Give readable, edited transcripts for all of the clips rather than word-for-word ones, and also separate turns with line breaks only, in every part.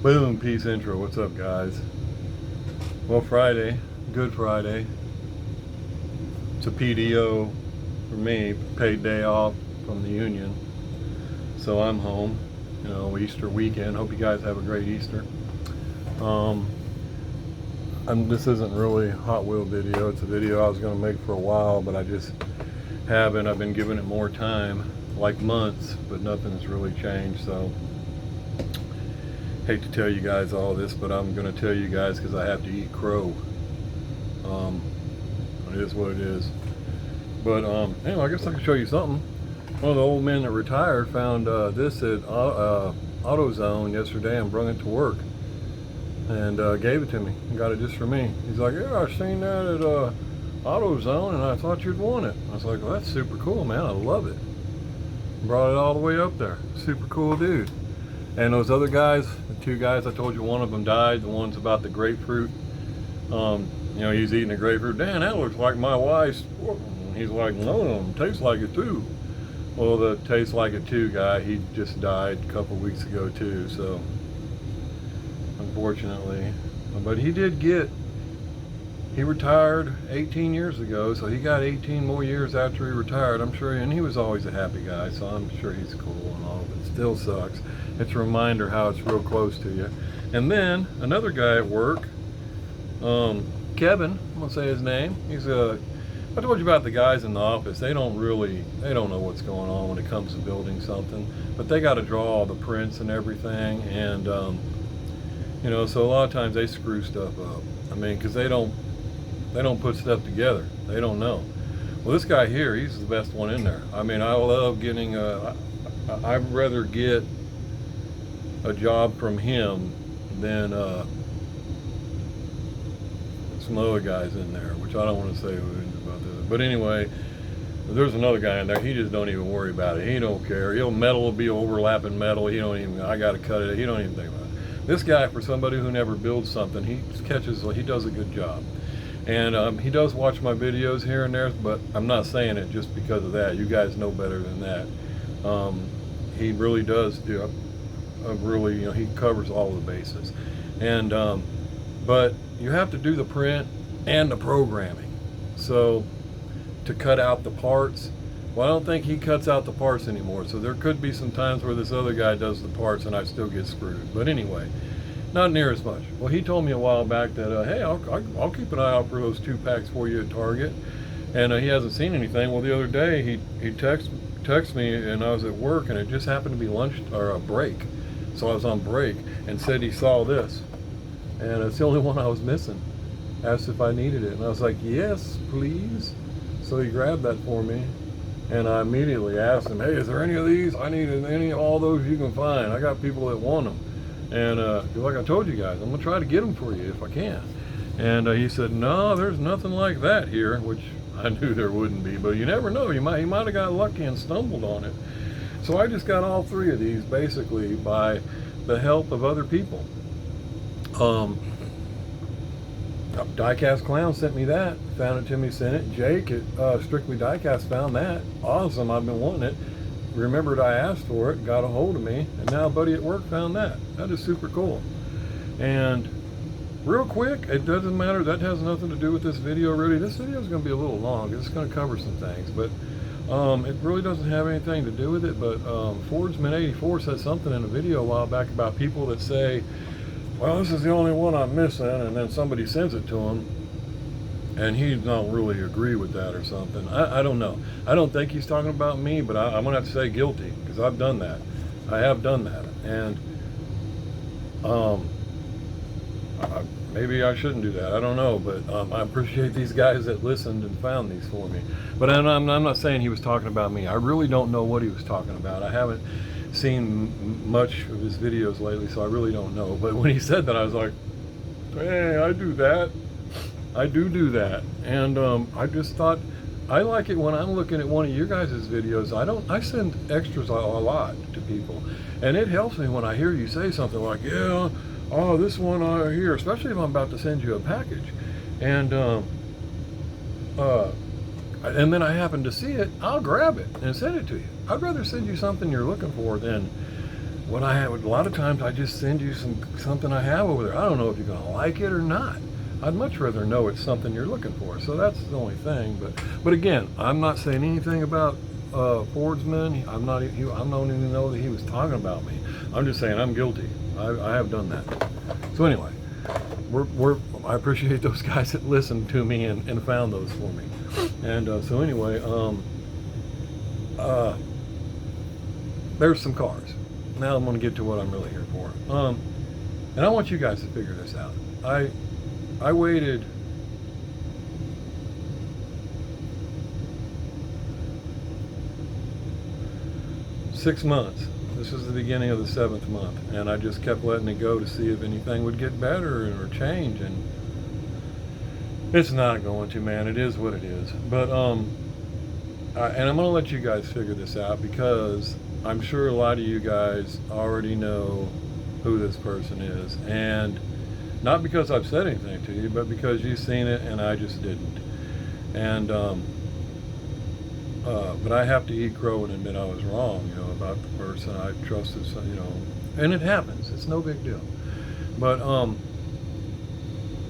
Boom, peace intro. What's up, guys? Well, Friday, Good Friday. It's a PDO for me, paid day off from the union. So I'm home, Easter weekend. Hope you guys have a great Easter. This isn't really a Hot Wheel video. It's a video I was going to make for a while, but I just haven't. I've been giving it more time, like months, but nothing's really changed. So hate to tell you guys all this, but I'm going to tell you guys because I have to eat crow. It is what it is. But anyway, I guess I can show you something. One of the old men that retired found this at AutoZone yesterday and brought it to work and gave it to me. Got it just for me. He's like, yeah, I seen that at AutoZone and I thought you'd want it. I was like, well, that's super cool, man. I love it. Brought it all the way up there. Super cool dude. And those other guys, the two guys I told you, one of them died. The one's about the grapefruit. He's eating a grapefruit. Dan, that looks like my wife's. He's like, no, tastes like it too. Well, the tastes like it too guy, he just died a couple weeks ago too. So, unfortunately, but he retired 18 years ago. So he got 18 more years after he retired. I'm sure, and he was always a happy guy. So I'm sure he's cool and all. But it still sucks. It's a reminder how it's real close to you. And then another guy at work. Kevin, I'm gonna say his name. I told you about the guys in the office. They don't know what's going on when it comes to building something, but they got to draw all the prints and everything, and so a lot of times they screw stuff up. I mean, because they don't put stuff together. They don't know. Well, this guy here, he's the best one in there. I mean, I love getting. I'd rather get a job from him than some other guys in there, which I don't want to say about this. But anyway, there's another guy in there. He just don't even worry about it. He don't care. Metal will be overlapping metal. I got to cut it. He don't even think about it. This guy, for somebody who never builds something, he does a good job. And he does watch my videos here and there, but I'm not saying it just because of that. You guys know better than that. He really does do he covers all the bases. And but you have to do the print and the programming. So to cut out the parts, well, I don't think he cuts out the parts anymore. So there could be some times where this other guy does the parts and I still get screwed. But anyway, not near as much. Well, he told me a while back that, hey, I'll keep an eye out for those 2-packs for you at Target. And he hasn't seen anything. Well, the other day he texted me and I was at work and it just happened to be lunch or a break. So I was on break and said he saw this. And it's the only one I was missing. Asked if I needed it. And I was like, yes, please. So he grabbed that for me. And I immediately asked him, hey, is there any of these? I need all those you can find. I got people that want them. And like I told you guys, I'm going to try to get them for you if I can. And he said, no, there's nothing like that here, which I knew there wouldn't be. But you never know. He might have got lucky and stumbled on it. So I just got all 3 of these basically by the help of other people. Diecast Clown sent me that, found it to me, sent it. Jake at Strictly Diecast found that. Awesome, I've been wanting it. Remembered I asked for it, got a hold of me, and now a buddy at work found that. That is super cool. And real quick, it doesn't matter, that has nothing to do with this video really. This video is going to be a little long, it's going to cover some things, but it really doesn't have anything to do with it. But Fordsman 84 said something in a video a while back about people that say, well, this is the only one I'm missing, and then somebody sends it to him, and he don't really agree with that or something. I don't know. I don't think he's talking about me, but I'm going to have to say guilty, because I've done that. I have done that, and maybe I shouldn't do that. I don't know, but I appreciate these guys that listened and found these for me. But I'm not saying he was talking about me. I really don't know what he was talking about. I haven't seen much of his videos lately, so I really don't know. But when he said that, I was like, hey, I do that. I do that. And I just thought, I like it when I'm looking at one of your guys' videos. I send extras a lot to people, and it helps me when I hear you say something like, yeah, oh, this one I hear, especially if I'm about to send you a package. And then I happen to see it, I'll grab it and send it to you. I'd rather send you something you're looking for than what I have, a lot of times I just send you something I have over there. I don't know if you're gonna like it or not. I'd much rather know it's something you're looking for. So that's the only thing. But again, I'm not saying anything about Fordsman. I don't even know that he was talking about me. I'm just saying I'm guilty. I have done that. So anyway, I appreciate those guys that listened to me and found those for me. And so anyway, there's some cars. Now I'm going to get to what I'm really here for. And I want you guys to figure this out. I waited 6 months. This is the beginning of the 7th month, and I just kept letting it go to see if anything would get better or change, and it's not going to, man. It is what it is. But and I'm gonna let you guys figure this out, because I'm sure a lot of you guys already know who this person is, and not because I've said anything to you, but because you've seen it and I just didn't. And but I have to eat crow and admit I was wrong, about the person I trusted, and it happens. It's no big deal. But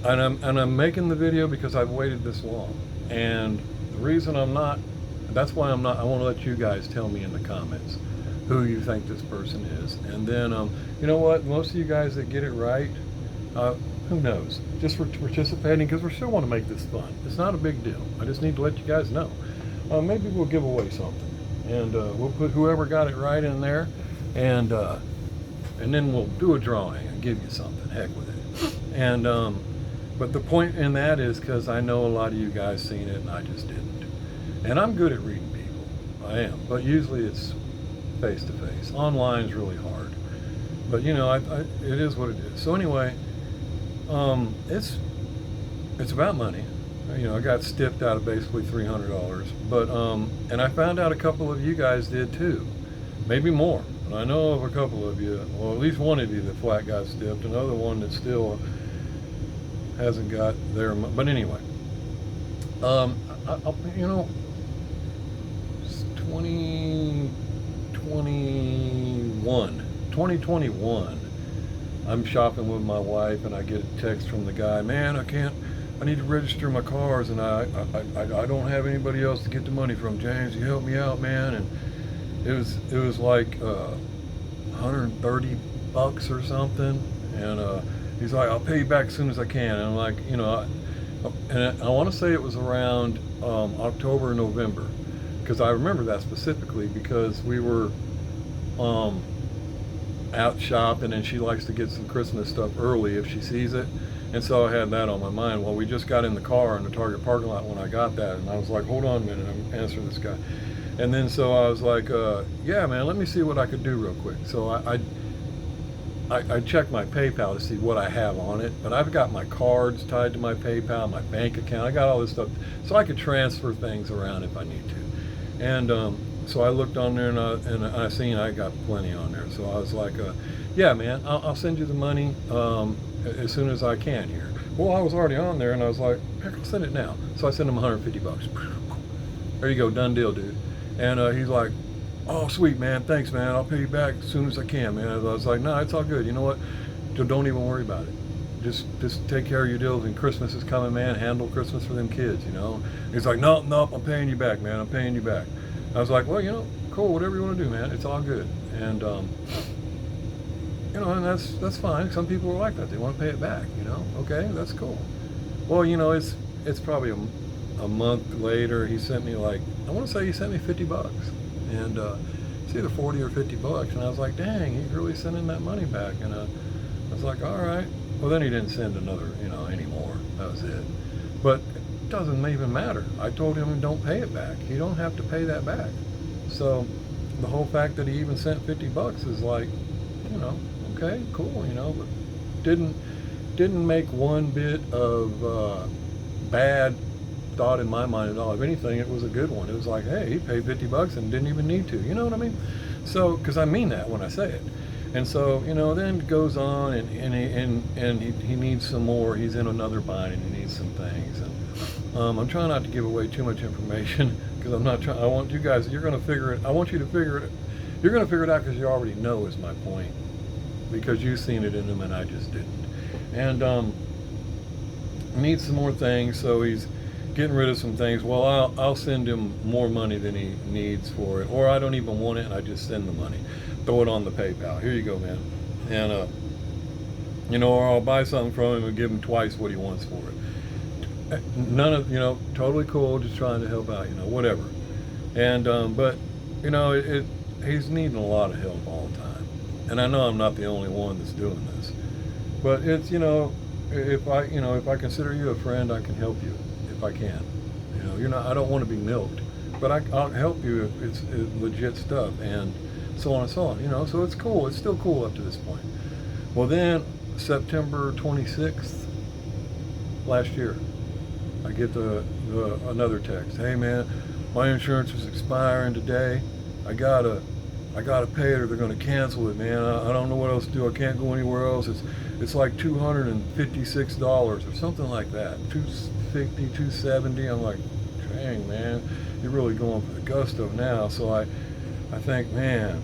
and I'm making the video because I've waited this long, and the reason that's why I'm not. I want to let you guys tell me in the comments who you think this person is, and then you know what? Most of you guys that get it right, who knows? Just for participating, because we still want to make this fun. It's not a big deal. I just need to let you guys know. Maybe we'll give away something, and we'll put whoever got it right in there, and then we'll do a drawing and give you something. Heck with it. And but the point in that is because I know a lot of you guys seen it and I just didn't. And I'm good at reading people. I am, but usually it's face to face. Online is really hard, but it is what it is. So anyway, it's about money. I got stiffed out of basically $300, but and I found out a couple of you guys did too, maybe more. And I know of a couple of you, well, at least one of you that flat got stiffed, another one that still hasn't got their. But anyway, it's 2021. I'm shopping with my wife, and I get a text from the guy. Man, I need to register my cars, and I don't have anybody else to get the money from. James, you help me out, man. And it was like $130 or something, and he's like, I'll pay you back as soon as I can. And I'm like, and I want to say it was around October, November, because I remember that specifically because we were out shopping, and she likes to get some Christmas stuff early if she sees it. And so I had that on my mind. Well, we just got in the car in the Target parking lot when I got that, and I was like, hold on a minute, I'm answering this guy. And then so I was like, yeah, man, let me see what I could do real quick. So I checked my PayPal to see what I have on it, but I've got my cards tied to my PayPal, my bank account. I got all this stuff, so I could transfer things around if I need to. And so I looked on there, and I seen I got plenty on there. So I was like, yeah, man, I'll send you the money as soon as I can here. Well, I was already on there, and I was like, heck, I'll send it now. So I sent him $150. There you go, done deal, dude. And he's like, oh, sweet, man, thanks, man. I'll pay you back as soon as I can, man. I was like, no, it's all good. You know what? Don't even worry about it. Just take care of your deals, and Christmas is coming, man. Handle Christmas for them kids, He's like, nope, I'm paying you back, man. I'm paying you back. I was like, well, cool, whatever you want to do, man. It's all good. And and that's fine. Some people are like that. They want to pay it back, Okay, that's cool. Well, it's probably a month later. He sent me I want to say he sent me $50, and it's either 40 or $50. And I was like, dang, he's really sending that money back. And I was like, all right. Well, then he didn't send another, anymore. That was it. But it doesn't even matter. I told him don't pay it back. You don't have to pay that back. So the whole fact that he even sent $50 is like, okay, cool, but didn't make one bit of bad thought in my mind at all. If anything, it was a good one. It was like, hey, he paid $50 and didn't even need to. You know what I mean? So, because I mean that when I say it. And so, then it goes on, and he needs some more. He's in another bind, and he needs some things. And I'm trying not to give away too much information because I'm not trying. I want you guys. You're going to figure it. I want you to figure it. You're going to figure it out because you already know is my point. Because you've seen it in him and I just didn't. And needs some more things, so he's getting rid of some things. Well, I'll send him more money than he needs for it, or I don't even want it and I just send the money, throw it on the PayPal. Here you go, man. And or I'll buy something from him and give him twice what he wants for it. None of totally cool, just trying to help out, whatever. And but he's needing a lot of help all the time, and I know I'm not the only one that's doing this, but it's if I consider you a friend, I can help you if I can. I don't want to be milked, but I'll help you if it's legit stuff, and so on and so on. So it's cool. It's still cool up to this point. Well, then September 26th last year, I get another text. Hey man, my insurance is expiring today. I gotta pay it or they're gonna cancel it, man. I don't know what else to do. I can't go anywhere else. It's like $256 or something like that. 250, 270. I'm like, dang man, you're really going for the gusto now. So I think, man,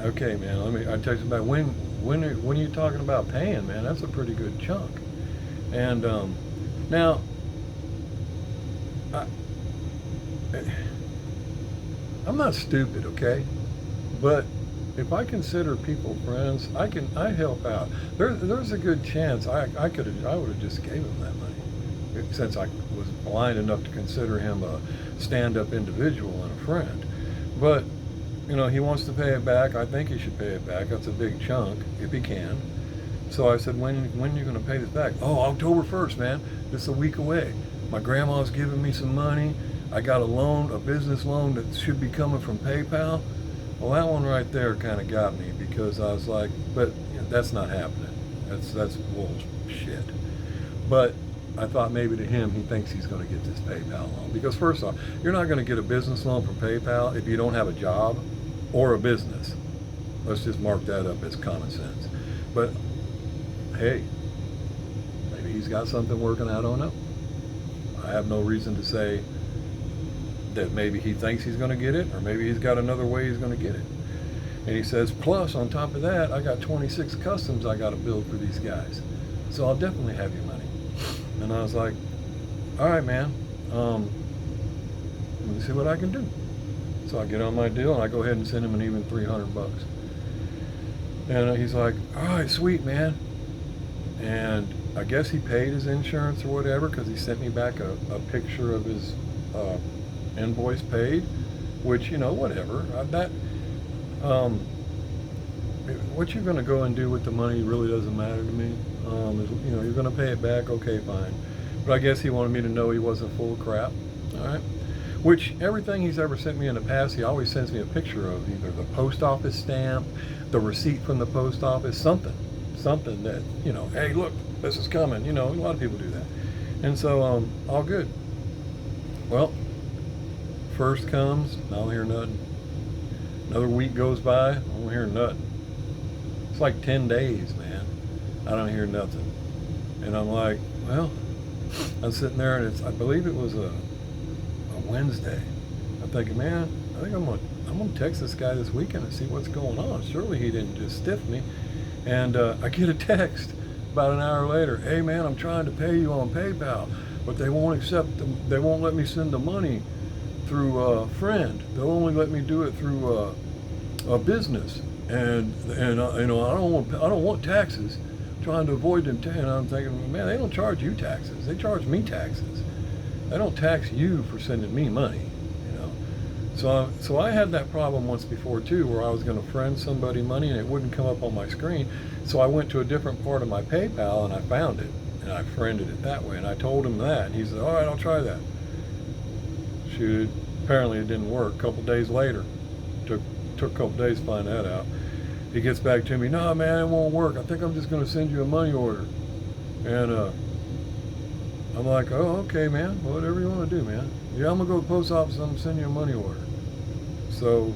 okay man, I text him back, when are you talking about paying, man? That's a pretty good chunk. And now I'm not stupid, okay? But if I consider people friends, I help out. There's a good chance I would have just gave him that money, since I was blind enough to consider him a stand-up individual and a friend. But he wants to pay it back. I think he should pay it back. That's a big chunk if he can. So I said, when are you going to pay this back? Oh, October 1st, man. It's a week away. My grandma's giving me some money. I got a business loan that should be coming from PayPal. Well, that one right there kind of got me, because I was like, but that's not happening. That's bullshit. But I thought maybe to him, he thinks he's going to get this PayPal loan. Because first off, you're not going to get a business loan from PayPal if you don't have a job or a business. Let's just mark that up as common sense. But hey, maybe he's got something working, I don't know. I have no reason to say that maybe he thinks he's going to get it, or maybe he's got another way he's going to get it. And he says, plus on top of that, I got 26 customs I got to build for these guys. So I'll definitely have your money. And I was like, all right, man, let me see what I can do. So I get on my deal and I go ahead and send him an even $300. And he's like, all right, sweet, man. And I guess he paid his insurance or whatever, because he sent me back a picture of his invoice paid, which, whatever. What you're going to go and do with the money really doesn't matter to me. You're going to pay it back, okay, fine. But I guess he wanted me to know he wasn't full of crap, all right? Which everything he's ever sent me in the past, he always sends me a picture of either the post office stamp, the receipt from the post office, something that, hey, look, this is coming. A lot of people do that. And so, all good. Well, first comes, I don't hear nothing. Another week goes by, I don't hear nothing. It's like 10 days, man. I don't hear nothing. And I'm like, well, I'm sitting there, and I believe it was a Wednesday. I'm thinking, man, I think I'm gonna text this guy this weekend and see what's going on. Surely he didn't just stiff me. And I get a text about an hour later. Hey man, I'm trying to pay you on PayPal, but they won't they won't let me send the money through a friend. They'll only let me do it through a business. And I don't want taxes. I'm trying to avoid them. And I'm thinking, man, they don't charge you taxes. They charge me taxes. They don't tax you for sending me money. So I had that problem once before too, where I was going to friend somebody money and it wouldn't come up on my screen. So I went to a different part of my PayPal and I found it and I friended it that way. And I told him that, and he said, all right, I'll try that. Shoot, apparently it didn't work. A couple days later, took a couple days to find that out. He gets back to me, no man, it won't work. I think I'm just going to send you a money order. And I'm like, oh, okay, man, whatever you want to do, man. Yeah, I'm going to go to the post office and I'm going to send you a money order. So,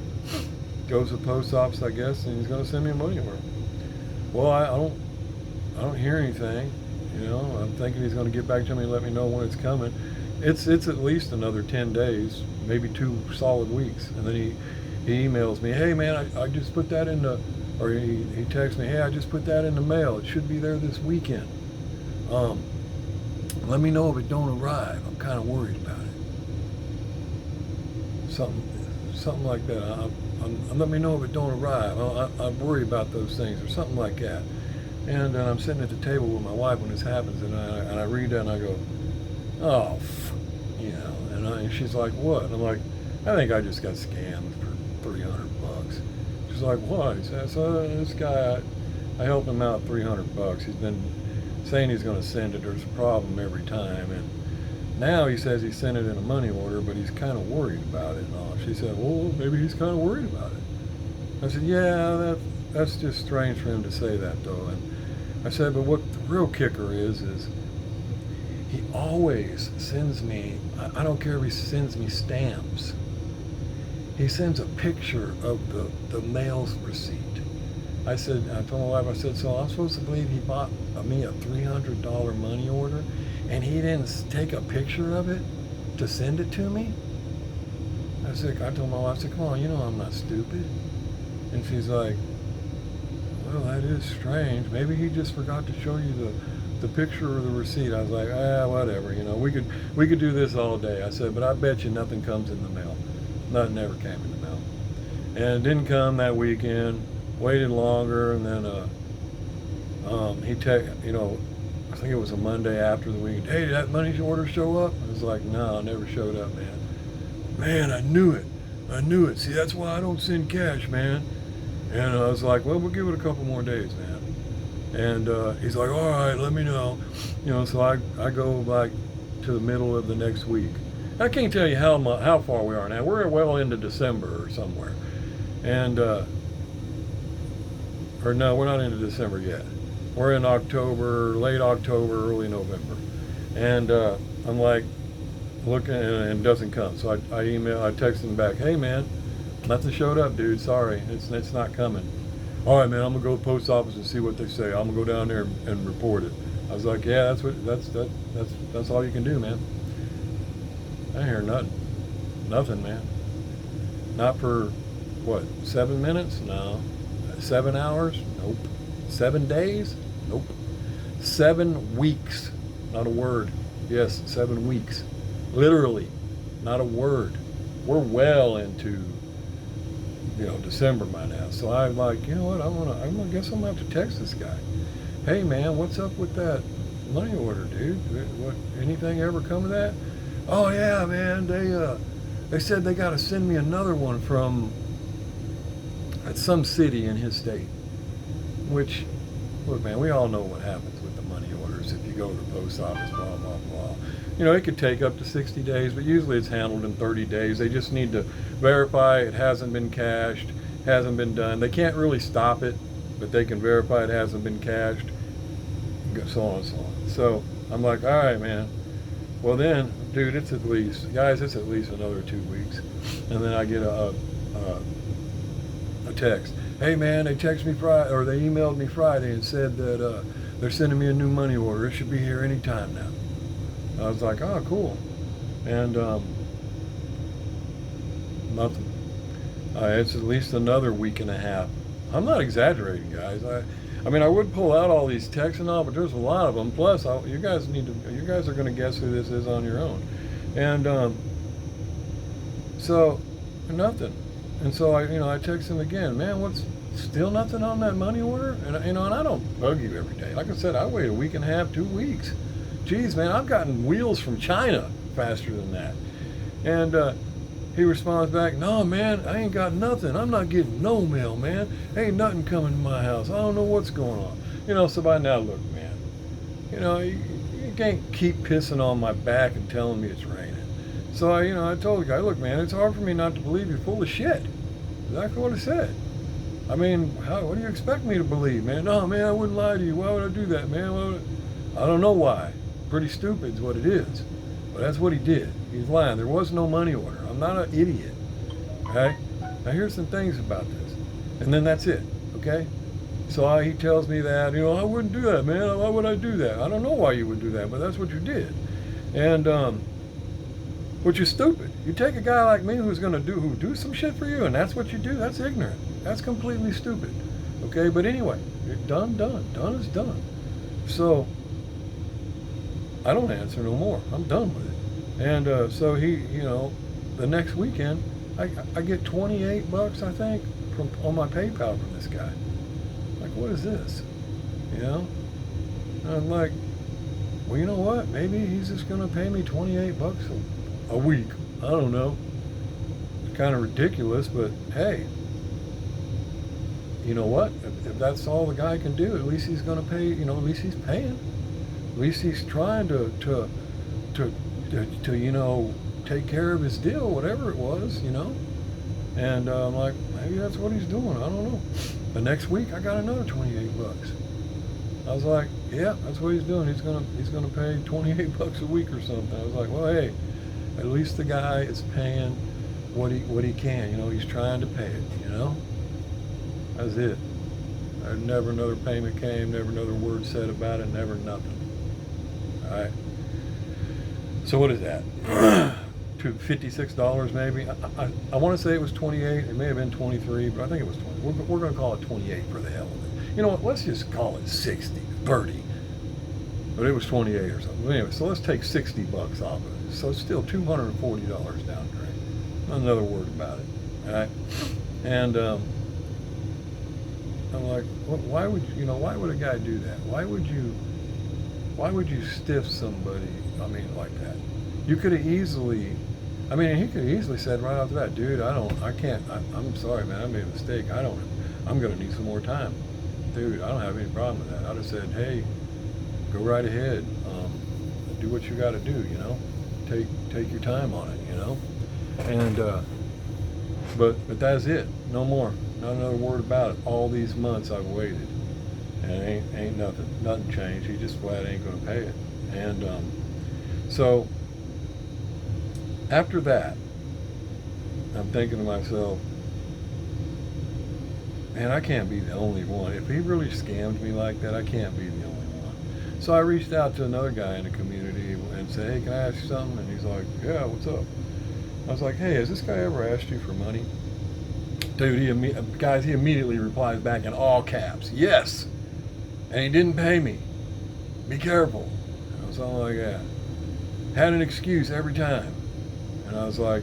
goes to the post office, I guess, and he's going to send me a money order. Well, I don't hear anything. I'm thinking he's going to get back to me and let me know when it's coming. It's at least another 10 days, maybe 2 solid weeks. And then he emails me, hey man, I just put that in the, or he texts me, hey, I just put that in the mail. It should be there this weekend. Um, Let me know if it don't arrive. I'm kind of worried about it. Something like that. Let me know if it don't arrive. I worry about those things or something like that. And I'm sitting at the table with my wife when this happens, and I read that and I go, oh, you know. And she's like, what? And I'm like, I think I just got scammed for $300. She's like, what? He says, this guy, I helped him out $300. He's been saying he's going to send it. There's a problem every time, and now he says he sent it in a money order, but he's kind of worried about it and all. She said, well, maybe he's kind of worried about it. I said, yeah, that's just strange for him to say that, though. And I said, but what the real kicker is he always sends me, I don't care if he sends me stamps. He sends a picture of the mail's receipt. I told my wife, I said, so I'm supposed to believe he bought me a $300 money order and he didn't take a picture of it to send it to me? I told my wife, I said, come on, you know I'm not stupid. And she's like, well, that is strange. Maybe he just forgot to show you the picture or the receipt. I was like, whatever, you know, we could do this all day. I said, but I bet you nothing comes in the mail. Nothing ever came in the mail. And it didn't come that weekend. Waited longer, and then I think it was a Monday after the weekend. Hey, did that money order show up? I was like, no, it never showed up, man. Man, I knew it. See, that's why I don't send cash, man. And I was like, well, we'll give it a couple more days, man. And he's like, all right, let me know. You know, so I go like to the middle of the next week. I can't tell you how far we are now. We're well into December or somewhere. And or no, we're not into December yet. We're in October, late October, early November. And I'm like looking, and it doesn't come. So I text him back, hey man, nothing showed up, dude. Sorry, it's not coming. All right, man, I'm gonna go to the post office and see what they say. I'm gonna go down there and report it. I was like, yeah, that's all you can do, man. I didn't hear nothing, man. Not for what, 7 minutes? No. 7 hours? Nope. 7 days? Nope. 7 weeks. Not a word. Yes, 7 weeks. Literally, not a word. We're well into, December by now. So I'm like, you know what? I guess I'm gonna have to text this guy. Hey man, what's up with that money order, dude? What? Anything ever come of that? Oh yeah, man. They said they got to send me another one from some city in his state. Which, look, man, we all know what happens with the money orders if you go to the post office, blah, blah, blah. It could take up to 60 days, but usually it's handled in 30 days. They just need to verify it hasn't been cashed, hasn't been done. They can't really stop it, but they can verify it hasn't been cashed, so on and so on. So I'm like, all right, man. Well then, dude, it's at least another 2 weeks. And then I get a text. Hey man, they texted me Friday, or they emailed me Friday and said that they're sending me a new money order. It should be here any time now. I was like, oh, cool. And nothing. It's at least another week and a half. I'm not exaggerating, guys. I mean, I would pull out all these texts and all, but there's a lot of them. Plus, you guys are going to guess who this is on your own. And so nothing. And so I text him again, man, what's still nothing on that money order? And and I don't bug you every day. Like I said, I wait a week and a half, 2 weeks. Geez, man, I've gotten wheels from China faster than that. And he responds back, no, man, I ain't got nothing. I'm not getting no mail, man. Ain't nothing coming to my house. I don't know what's going on. So by now, look, man, you can't keep pissing on my back and telling me it's raining. So I told the guy, look, man, it's hard for me not to believe you're full of shit. Exactly what I said. I mean, what do you expect me to believe, man? No, man, I wouldn't lie to you. Why would I do that, man? I don't know why. Pretty stupid is what it is. But that's what he did. He's lying. There was no money order. I'm not an idiot. Okay? Now here's some things about this. And then that's it. Okay? So he tells me that, I wouldn't do that, man. Why would I do that? I don't know why you would do that, but that's what you did. And which is stupid. You take a guy like me who's going to do some shit for you, and that's what you do. That's ignorant. That's completely stupid. Okay, but anyway, done is done. So I don't answer no more. I'm done with it. And so he, the next weekend, I get $28, I think, on my PayPal from this guy. Like, what is this? And I'm like, well, you know what? Maybe he's just gonna pay me $28 a week. I don't know. It's kind of ridiculous, but hey, you know what? If that's all the guy can do, at least he's gonna pay. At least he's paying. At least he's trying to take care of his deal, whatever it was, And I'm like, maybe that's what he's doing. I don't know. The next week, I got another $28. I was like, yeah, that's what he's doing. He's gonna pay $28 a week or something. I was like, well, hey, at least the guy is paying what he can. He's trying to pay it. That's it. Never another payment came. Never another word said about it. Never nothing. All right. So what is that? To $56 maybe. I want to say it was 28. It may have been 23, but I think it was 20. We're going to call it 28 for the hell of it. You know what? Let's just call it 60, 30. But it was 28 or something. But anyway, so let's take $60 off of it. So it's still $240 down the drain. Not another word about it. All right. And I'm like, why would a guy do that? Why would you stiff somebody? Like that. You could have easily, he could have easily said right after that, dude, I'm sorry, man, I made a mistake. I'm going to need some more time. Dude, I don't have any problem with that. I'd have said, hey, go right ahead. Do what you got to do, Take your time on it, And, but that's it. No more. Not another word about it. All these months I've waited. And ain't nothing changed. He just flat ain't going to pay it. And, so after that, I'm thinking to myself, man, I can't be the only one. If he really scammed me like that, I can't be the only one. So I reached out to another guy in the community and said, hey, can I ask you something? And he's like, yeah, what's up? I was like, hey, has this guy ever asked you for money? Dude, he immediately replies back in all caps, yes. And he didn't pay me. Be careful. And I was all like that. Had an excuse every time. And I was like,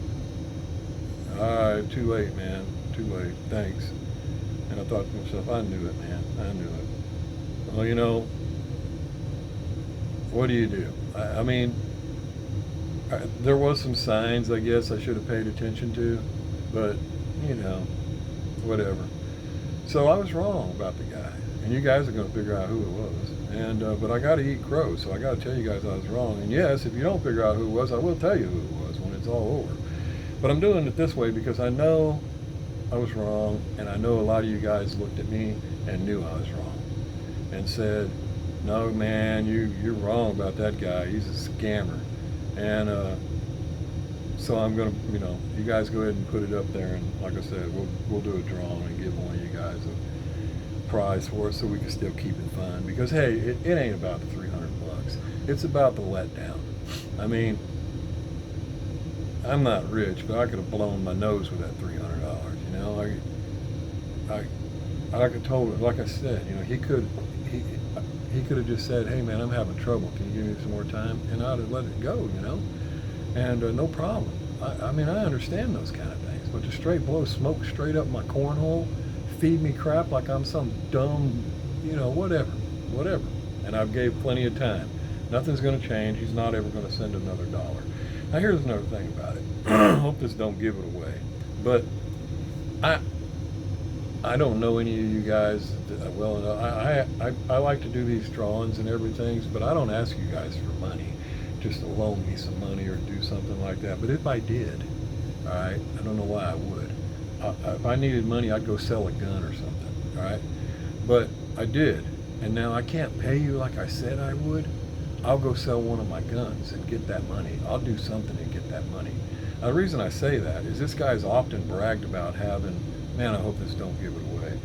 all right, too late, man. Too late. Thanks. And I thought to myself, I knew it, man. I knew it. Well, what do you do? There was some signs, I guess, I should have paid attention to. But, whatever. So I was wrong about the guy. And you guys are going to figure out who it was. And but I got to eat crow, so I got to tell you guys I was wrong. And yes, if you don't figure out who it was, I will tell you who it was when it's all over. But I'm doing it this way because I know I was wrong, and I know a lot of you guys looked at me and knew I was wrong and said, no, man, you're wrong about that guy. He's a scammer. And so I'm going to, you guys go ahead and put it up there. And like I said, we'll do a drawing and give one of you guys a prize for us so we can still keep it fun. Because, hey, it ain't about the $300. It's about the letdown. I'm not rich, but I could have blown my nose with that $300. I could told him, like I said, he could have just said, hey man, I'm having trouble. Can you give me some more time? And I'd have let it go, and no problem. I understand those kind of things, but to straight blow smoke straight up my cornhole, feed me crap like I'm some dumb, whatever. And I've gave plenty of time. Nothing's going to change. He's not ever going to send another dollar. Now here's another thing about it. I hope this don't give it away, but I don't know any of you guys well enough. I like to do these drawings and everything, but I don't ask you guys for money, just to loan me some money or do something like that. But if I did, all right, I don't know why I would. If I needed money, I'd go sell a gun or something, all right? But I did, and now I can't pay you like I said I would. I'll go sell one of my guns and get that money. I'll do something and get that money. Now, the reason I say that is this guy's often bragged about having, man, I hope this don't give it away.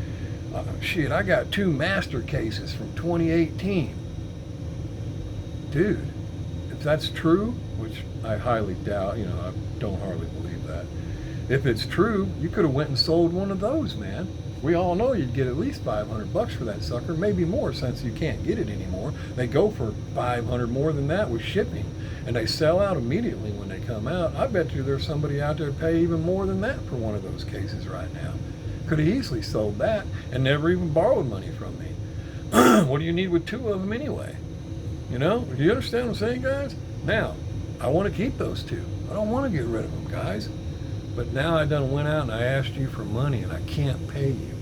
Shit, I got 2 master cases from 2018. Dude, if that's true, which I highly doubt. I don't hardly believe that. If it's true, you could have went and sold one of those, man. We all know you'd get at least $500 for that sucker, maybe more since you can't get it anymore. They go for 500 more than that with shipping, and they sell out immediately when they come out. I bet you there's somebody out there to pay even more than that for one of those cases right now. Could have easily sold that and never even borrowed money from me. What do you need with two of them anyway? Do you understand what I'm saying, guys? Now, I want to keep those two. I don't want to get rid of them, guys. But now I done went out and I asked you for money and I can't pay you.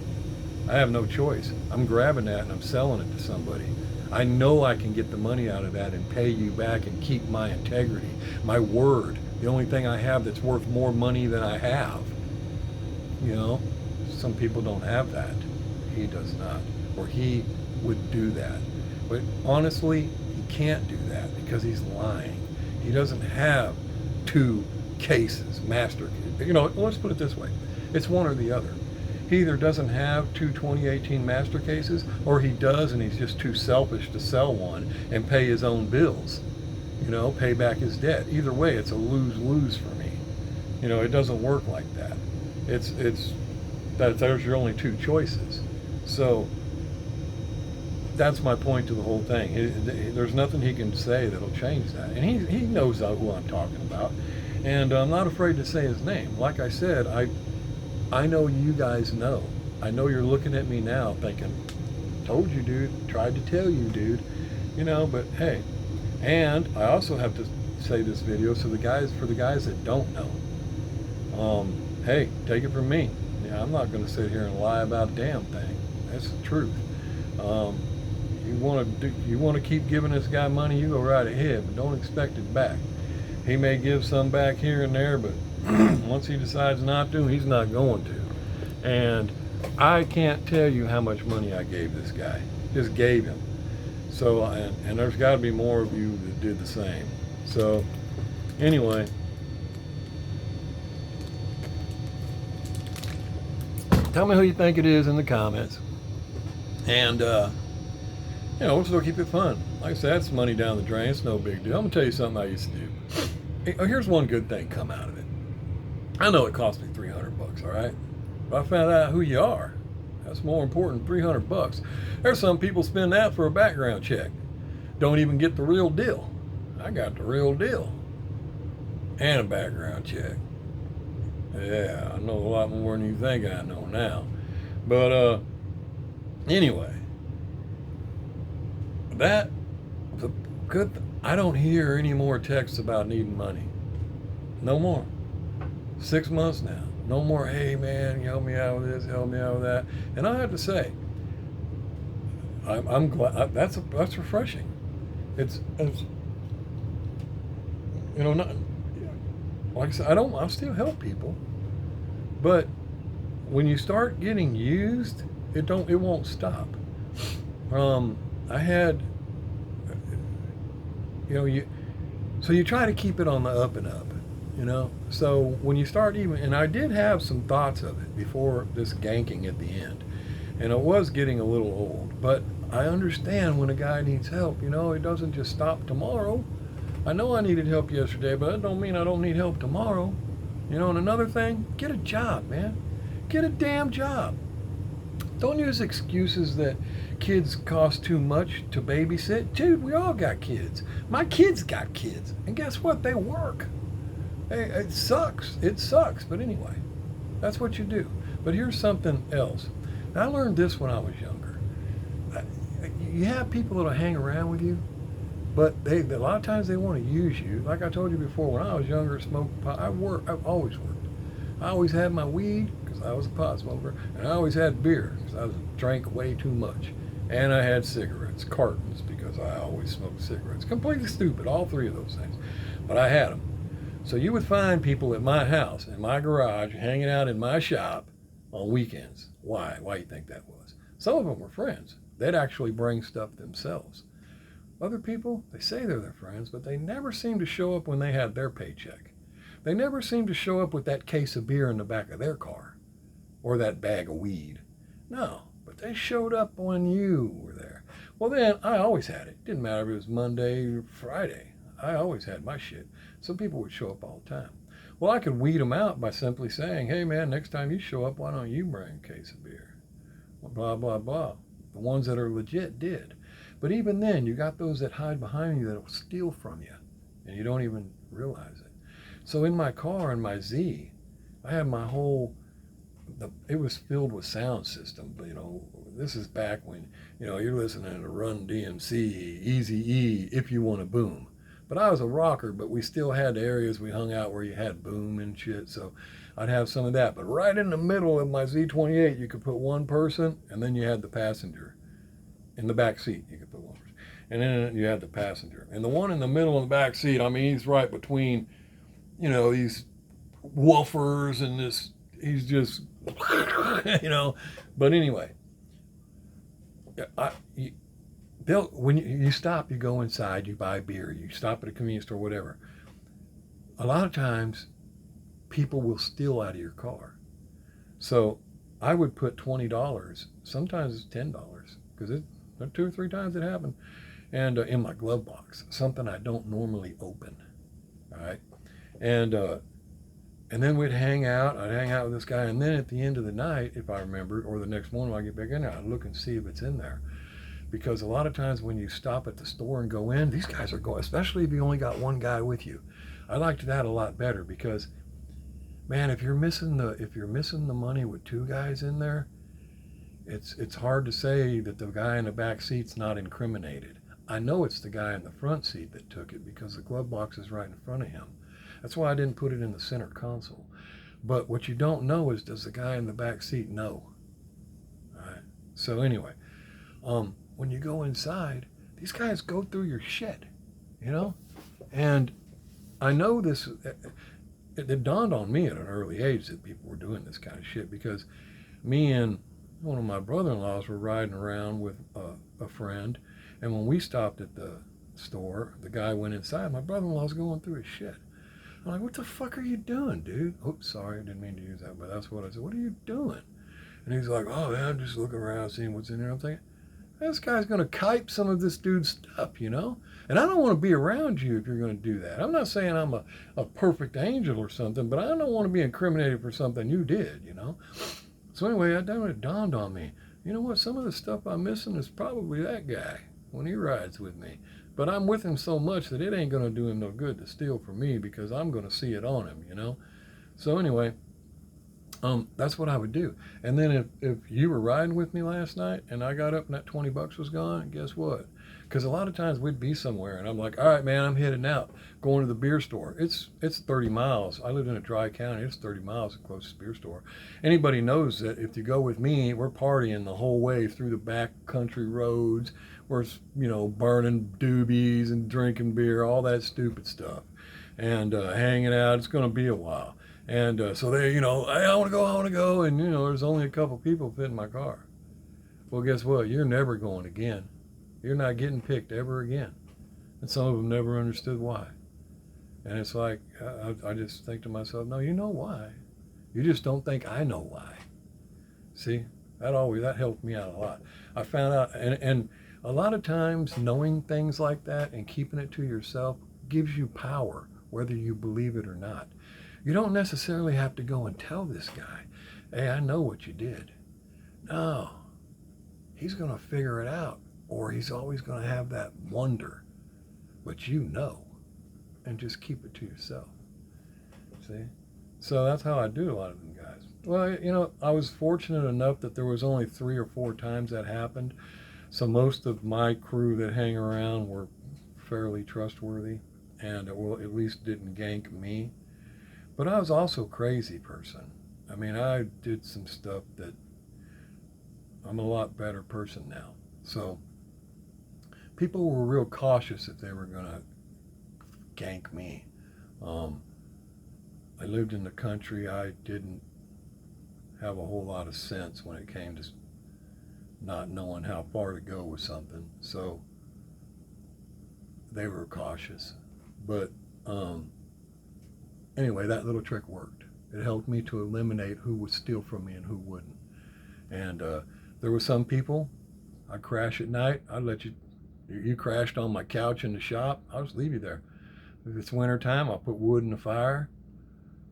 I have no choice. I'm grabbing that and I'm selling it to somebody. I know I can get the money out of that and pay you back and keep my integrity, my word. The only thing I have that's worth more money than I have. Some people don't have that. He does not. Or he would do that. But honestly, he can't do that because he's lying. He doesn't have two cases, master. Let's put it this way. It's one or the other. He either doesn't have two 2018 master cases, or he does and he's just too selfish to sell one and pay his own bills. Pay back his debt. Either way, it's a lose-lose for me. It doesn't work like that. There's your only two choices. So that's my point to the whole thing. There's nothing he can say that'll change that. And he knows who I'm talking about. And I'm not afraid to say his name. Like I said, I know you guys know. I know you're looking at me now thinking, told you, dude, tried to tell you, dude. But hey. And I also have to say this video for the guys that don't know. Hey, take it from me. Yeah, I'm not going to sit here and lie about a damn thing. That's the truth. You want to keep giving this guy money, you go right ahead, but don't expect it back. He may give some back here and there, but once he decides not to, he's not going to. And I can't tell you how much money I gave this guy. Just gave him. So, and there's got to be more of you that did the same. So, anyway. Tell me who you think it is in the comments. And, we'll still keep it fun. Like I said, that's money down the drain. It's no big deal. I'm going to tell you something I used to do. Here's one good thing come out of it. I know it cost me $300, all right? But I found out who you are. That's more important than $300. There's some people spend that for a background check. Don't even get the real deal. I got the real deal. And a background check. Yeah, I know a lot more than you think I know now. But anyway, that was a good I don't hear any more texts about needing money. No more. 6 months now. No more, hey man, help me out with this, help me out with that. And I have to say, I'm glad. That's refreshing. It's not like I said. I still help people, but when you start getting used, it won't stop. I had, so you try to keep it on the up and up. So when you start and I did have some thoughts of it before this ganking at the end, and it was getting a little old, but I understand when a guy needs help, it doesn't just stop tomorrow. I know I needed help yesterday, but that don't mean I don't need help tomorrow. And another thing, get a job, man. Get a damn job. Don't use excuses that kids cost too much to babysit. Dude, we all got kids. My kids got kids, and guess what? They work. Hey, it sucks. It sucks. But anyway, that's what you do. But here's something else. I learned this when I was younger. You have people that'll hang around with you, but a lot of times they want to use you. Like I told you before, when I was younger, smoked pot. I've always worked. I always had my weed because I was a pot smoker, and I always had beer because I drank way too much. And I had cigarettes, cartons, because I always smoked cigarettes. Completely stupid, all three of those things. But I had them. So you would find people at my house, in my garage, hanging out in my shop on weekends. Why? Why do you think that was? Some of them were friends. They'd actually bring stuff themselves. Other people, they say they're their friends, but they never seem to show up when they had their paycheck. They never seem to show up with that case of beer in the back of their car or that bag of weed. No, but they showed up when you were there. Well, then, I always had it. Didn't matter if it was Monday or Friday. I always had my shit. Some people would show up all the time. Well, I could weed them out by simply saying, hey man, next time you show up, why don't you bring a case of beer? Blah, blah, blah. The ones that are legit did. But even then, you got those that hide behind you that will steal from you, and you don't even realize it. So in my car, in my Z, I had my whole, it was filled with sound system. But, this is back when, you're listening to Run DMC, Easy E, If You Want to Boom. But I was a rocker, but we still had the areas we hung out where you had boom and shit. So I'd have some of that. But right in the middle of my Z28, you could put one person, and then you had the passenger. In the back seat, you could put one person. And then you had the passenger. And the one in the middle of the back seat, I mean, he's right between, these woofers and this, he's just, But anyway, when you stop, you go inside, you buy beer, you stop at a convenience store, whatever. A lot of times, people will steal out of your car. So I would put $20, sometimes it's $10, because there 2 or 3 times it happened, and in my glove box, something I don't normally open. All right, and then we'd hang out. I'd hang out with this guy, and then at the end of the night, if I remember, or the next morning when I get back in there, I'd look and see if it's in there. Because a lot of times when you stop at the store and go in, these guys are going, especially if you only got one guy with you. I liked that a lot better because, man, if you're missing the money with 2 guys in there, it's hard to say that the guy in the back seat's not incriminated. I know it's the guy in the front seat that took it because the glove box is right in front of him. That's why I didn't put it in the center console. But what you don't know is, does the guy in the back seat know? All right. So anyway, when you go inside, these guys go through your shit, And I know this, it dawned on me at an early age that people were doing this kind of shit because me and one of my brother-in-laws were riding around with a friend, and when we stopped at the store, the guy went inside. My brother-in-law's going through his shit. I'm like, what the fuck are you doing, dude? Oops, sorry, I didn't mean to use that, but that's what I said. What are you doing? And he's like, oh, man, I'm just looking around, seeing what's in there. I'm thinking, this guy's going to kite some of this dude's stuff, And I don't want to be around you if you're going to do that. I'm not saying I'm a perfect angel or something, but I don't want to be incriminated for something you did, So anyway, it dawned on me, you know what, some of the stuff I'm missing is probably that guy when he rides with me. But I'm with him so much that it ain't going to do him no good to steal from me because I'm going to see it on him, So anyway, that's what I would do. And then if you were riding with me last night and I got up and that $20 was gone, guess what? Because a lot of times we'd be somewhere and I'm like, all right, man, I'm heading out, going to the beer store. It's 30 miles. I lived in a dry county. It's 30 miles to the closest beer store. Anybody knows that if you go with me, we're partying the whole way through the back country roads. We're, burning doobies and drinking beer, all that stupid stuff, and hanging out. It's going to be a while. And so they, hey, I want to go. And, there's only a couple people fit in my car. Well, guess what? You're never going again. You're not getting picked ever again. And some of them never understood why. And it's like, I just think to myself, no, you know why. You just don't think I know why. See, that helped me out a lot. I found out, and a lot of times knowing things like that and keeping it to yourself gives you power, whether you believe it or not. You don't necessarily have to go and tell this guy, hey, I know what you did. No, he's going to figure it out, or he's always going to have that wonder, but and just keep it to yourself. See? So that's how I do a lot of them guys. Well, I was fortunate enough that there was only 3 or 4 times that happened. So most of my crew that hang around were fairly trustworthy and at least didn't gank me. But I was also a crazy person. I mean, I did some stuff that I'm a lot better person now. So people were real cautious if they were going to gank me. I lived in the country. I didn't have a whole lot of sense when it came to not knowing how far to go with something. So they were cautious. But anyway, that little trick worked. It helped me to eliminate who would steal from me and who wouldn't. And there were some people, I'd crash at night. I'd let you crashed on my couch in the shop. I'll just leave you there. If it's winter time, I'll put wood in the fire,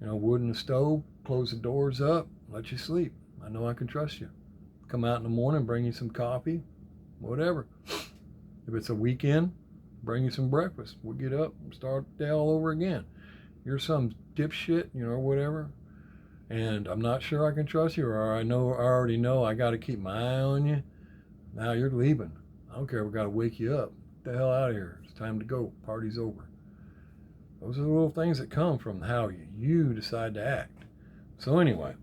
wood in the stove, close the doors up, let you sleep. I know I can trust you. Come out in the morning, bring you some coffee, whatever. If it's a weekend, bring you some breakfast. We'll get up and start the day all over again. You're some dipshit, or whatever, and I'm not sure I can trust you, or I already know I got to keep my eye on you. Now you're leaving. I don't care. We got to wake you up. Get the hell out of here. It's time to go. Party's over. Those are the little things that come from how you decide to act. So anyway,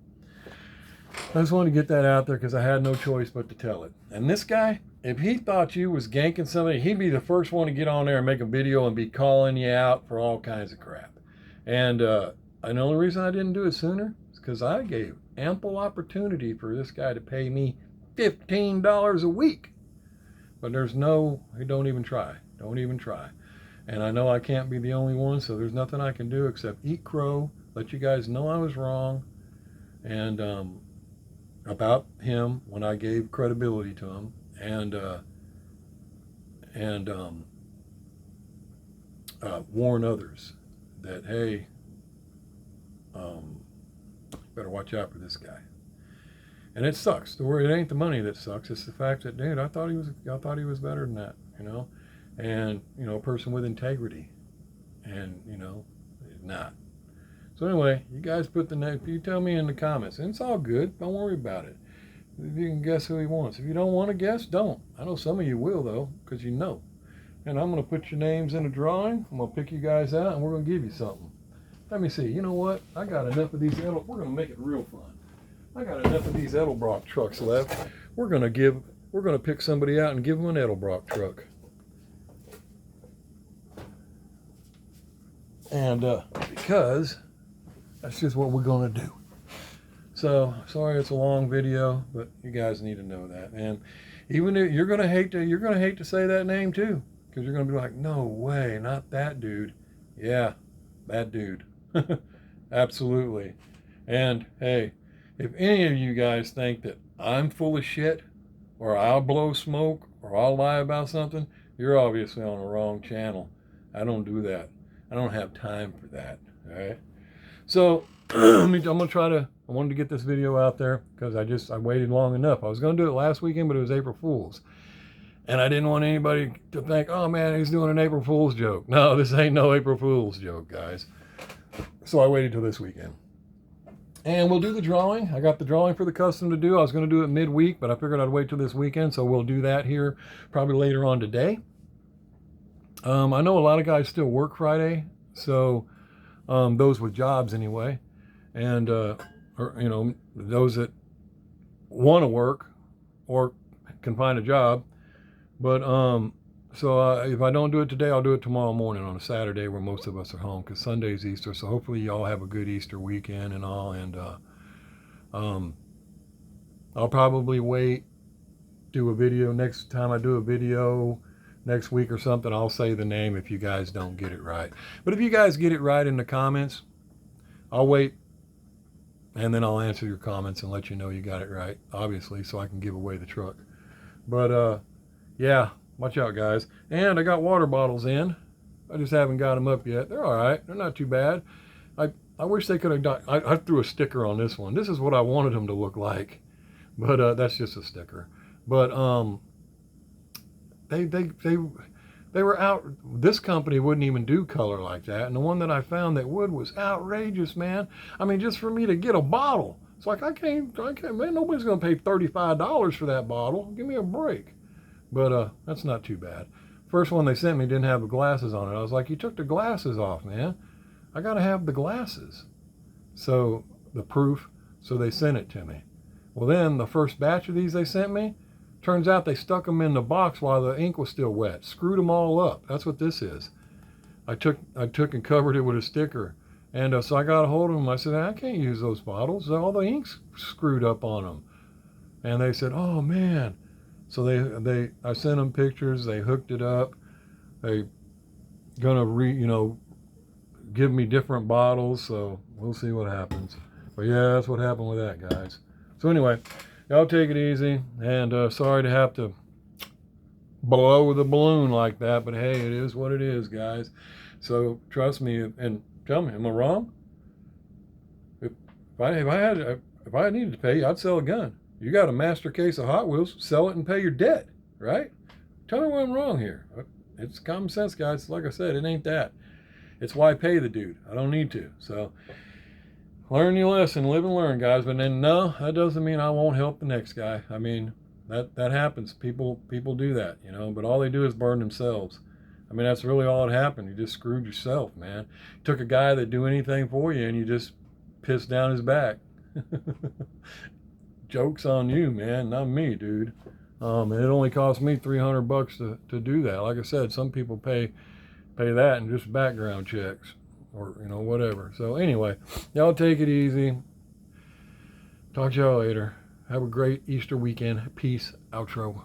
I just wanted to get that out there because I had no choice but to tell it. And this guy, if he thought you was ganking somebody, he'd be the first one to get on there and make a video and be calling you out for all kinds of crap. And the only reason I didn't do it sooner is because I gave ample opportunity for this guy to pay me $15 a week. But he don't even try. Don't even try. And I know I can't be the only one, so there's nothing I can do except eat crow, let you guys know I was wrong, and about him when I gave credibility to him, and warn others that, hey, better watch out for this guy. And it sucks. It ain't the money that sucks. It's the fact that, dude, I thought he was better than that, and a person with integrity, and not. So anyway, you guys put the name. You tell me in the comments, and it's all good. Don't worry about it. If you can guess who he wants. If you don't want to guess, don't. I know some of you will though, because And I'm going to put your names in a drawing. I'm going to pick you guys out, and we're going to give you something. Let me see. You know what? I got enough of these. We're going to make it real fun. I got enough of these Edelbrock trucks left. We're going to pick somebody out and give them an Edelbrock truck. And because that's just what we're going to do. So sorry it's a long video, but you guys need to know that. And even if you're going to hate to say that name too, because you're going to be like, no way, not that dude. Yeah, that dude. Absolutely. And hey, if any of you guys think that I'm full of shit, or I'll blow smoke, or I'll lie about something, you're obviously on the wrong channel. I don't do that. I don't have time for that. All right. So I wanted to get this video out there because I waited long enough. I was going to do it last weekend, but it was April Fool's. And I didn't want anybody to think, oh man, he's doing an April Fool's joke. No, this ain't no April Fool's joke, guys. So I waited till this weekend. And we'll do the drawing. I got the drawing for the custom to do. I was going to do it midweek, but I figured I'd wait till this weekend. So we'll do that here probably later on today. I know a lot of guys still work Friday. So those with jobs anyway. And, those that want to work or can find a job. But so if I don't do it today, I'll do it tomorrow morning on a Saturday where most of us are home because Sunday's Easter. So hopefully y'all have a good Easter weekend and all. And I'll probably do a video next time I do a video next week or something. I'll say the name if you guys don't get it right. But if you guys get it right in the comments, I'll wait. And then I'll answer your comments and let you know you got it right, obviously, so I can give away the truck. But, yeah, watch out, guys. And I got water bottles in. I just haven't got them up yet. They're all right. They're not too bad. I wish they could have done... I threw a sticker on this one. This is what I wanted them to look like. But that's just a sticker. But they were out. This company wouldn't even do color like that. And the one that I found that would was outrageous, man. I mean, just for me to get a bottle. It's like, I can't, man, nobody's going to pay $35 for that bottle. Give me a break. But that's not too bad. First one they sent me didn't have the glasses on it. I was like, you took the glasses off, man. I got to have the glasses. So the proof, so they sent it to me. Well, then the first batch of these they sent me, turns out they stuck them in the box while the ink was still wet. Screwed them all up. That's what this is. I took and covered it with a sticker. And so I got a hold of them. I said, I can't use those bottles. All the ink's screwed up on them. And they said, oh, man. So I sent them pictures. They hooked it up. They gonna give me different bottles. So we'll see what happens. But yeah, that's what happened with that, guys. So anyway, y'all take it easy. And sorry to have to blow the balloon like that. But hey, it is what it is, guys. So trust me and tell me, am I wrong? If I needed to pay you, I'd sell a gun. You got a master case of Hot Wheels, sell it and pay your debt, right? Tell me where I'm wrong here. It's common sense, guys. Like I said, it ain't that. It's why I pay the dude. I don't need to. So learn your lesson, live and learn, guys. But then no, that doesn't mean I won't help the next guy. I mean, that happens. People do that, you know. But all they do is burn themselves. I mean, that's really all that happened. You just screwed yourself, man. You took a guy that'd do anything for you, and you just pissed down his back. Joke's on you, man, not me, dude. And it only cost me $300 to do that. Like I said, some people pay that in just background checks or whatever. So anyway, y'all take it easy. Talk to y'all later. Have a great Easter weekend. Peace. Outro.